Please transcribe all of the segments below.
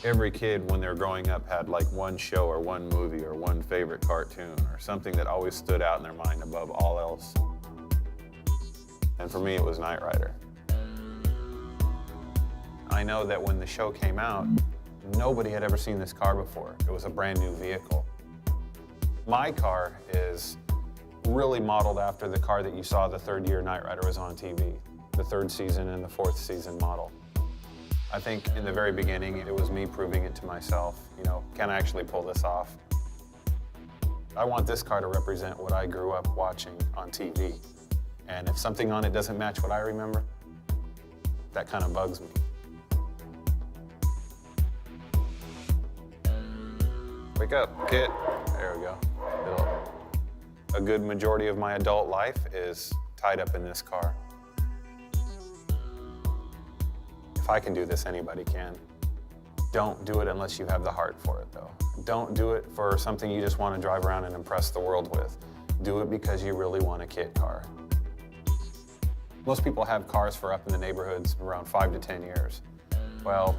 Every kid, when they're growing up, had like one show or one movie or one favorite cartoon or something that always stood out in their mind above all else. And for me, it was Knight Rider. I know that when the show came out, nobody had ever seen this car before. It was a brand new vehicle. My car is really modeled after the car that you saw the third year Knight Rider was on TV, the third season and the fourth season model. I think in the very beginning, it was me proving it to myself, you know, can I actually pull this off? I want this car to represent what I grew up watching on TV. And if something on it doesn't match what I remember, that kind of bugs me. Wake up, KITT. There we go. A good majority of my adult life is tied up in this car. If I can do this, anybody can. Don't do it unless you have the heart for it, though. Don't do it for something you just want to drive around and impress the world with. Do it because you really want a KITT car. Most people have cars for up in the neighborhoods around 5 to 10 years. Well,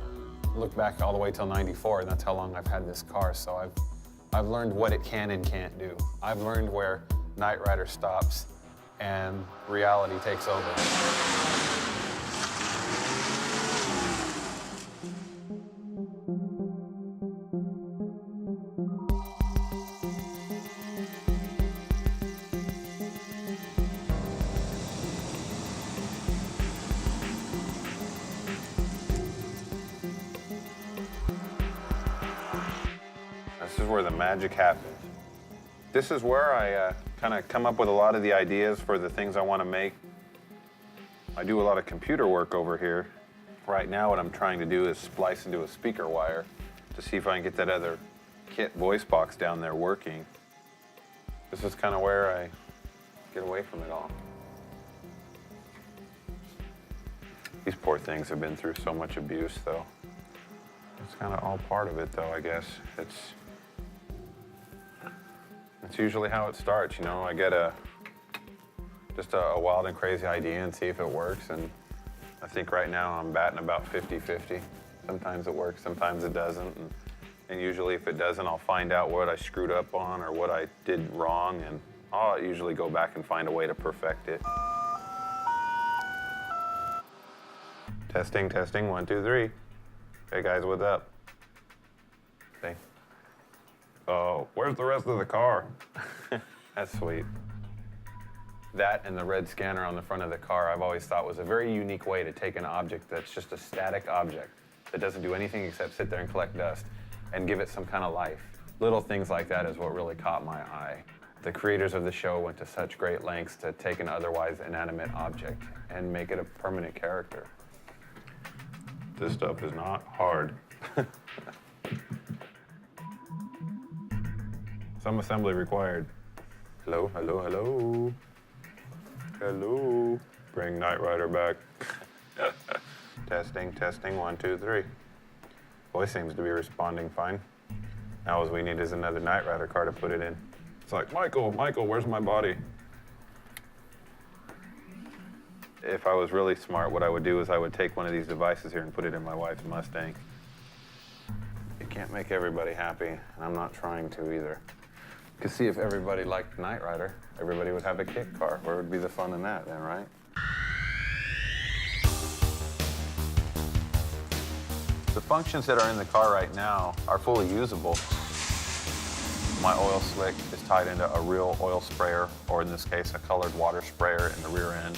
look back all the way till '94, and that's how long I've had this car, so I've learned what it can and can't do. I've learned where Knight Rider stops and reality takes over. This is where the magic happens. This is where I kind of come up with a lot of the ideas for the things I want to make. I do a lot of computer work over here. Right now what I'm trying to do is splice into a speaker wire to see if I can get that other KITT voice box down there working. This is kind of where I get away from it all. These poor things have been through so much abuse, though. It's kind of all part of it, though, I guess. It's usually how it starts, you know. I get just a wild and crazy idea and see if it works, and I think right now I'm batting about 50-50. Sometimes it works, sometimes it doesn't, and usually if it doesn't, I'll find out what I screwed up on or what I did wrong, and I'll usually go back and find a way to perfect it. Testing, testing, 1, 2, 3. Hey guys, what's up? Hey. Oh, where's the rest of the car? That's sweet. That and the red scanner on the front of the car I've always thought was a very unique way to take an object that's just a static object that doesn't do anything except sit there and collect dust and give it some kind of life. Little things like that is what really caught my eye. The creators of the show went to such great lengths to take an otherwise inanimate object and make it a permanent character. This stuff is not hard. Some assembly required. Hello, hello, hello. Hello. Bring Knight Rider back. Testing, testing, 1, 2, 3. Voice seems to be responding fine. Now all we need is another Knight Rider car to put it in. It's like, Michael, where's my body? If I was really smart, what I would do is I would take one of these devices here and put it in my wife's Mustang. You can't make everybody happy, and I'm not trying to either. You can see if everybody liked Knight Rider, everybody would have a KITT car. Where would be the fun in that then, right? The functions that are in the car right now are fully usable. My oil slick is tied into a real oil sprayer, or in this case, a colored water sprayer in the rear end.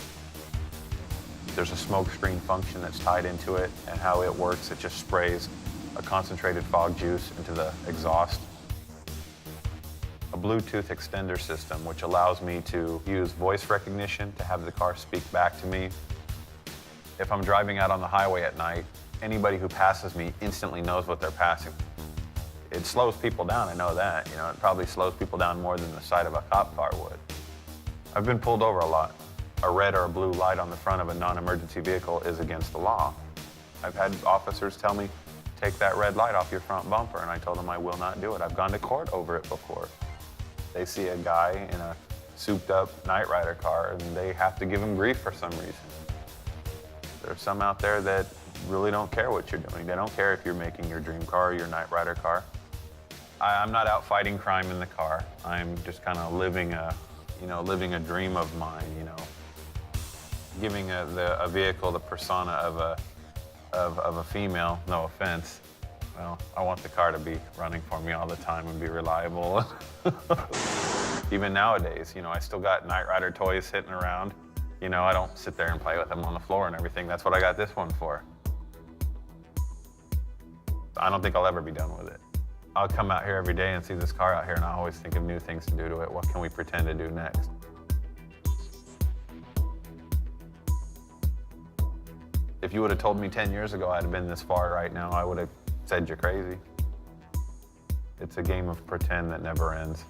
There's a smoke screen function that's tied into it, and how it works, it just sprays a concentrated fog juice into the exhaust. A Bluetooth extender system, which allows me to use voice recognition to have the car speak back to me. If I'm driving out on the highway at night, anybody who passes me instantly knows what they're passing. It slows people down, I know that. You know, it probably slows people down more than the sight of a cop car would. I've been pulled over a lot. A red or a blue light on the front of a non-emergency vehicle is against the law. I've had officers tell me, take that red light off your front bumper, and I told them I will not do it. I've gone to court over it before. They see a guy in a souped-up Knight Rider car, and they have to give him grief for some reason. There's some out there that really don't care what you're doing. They don't care if you're making your dream car or your Knight Rider car. I'm not out fighting crime in the car. I'm just kind of living a dream of mine, you know. Giving a vehicle the persona of a female, no offense. Well, I want the car to be running for me all the time and be reliable. Even nowadays, you know, I still got Knight Rider toys sitting around. You know, I don't sit there and play with them on the floor and everything. That's what I got this one for. I don't think I'll ever be done with it. I'll come out here every day and see this car out here, and I always think of new things to do to it. What can we pretend to do next? If you would have told me 10 years ago I'd have been this far right now, I would have said you're crazy. It's a game of pretend that never ends.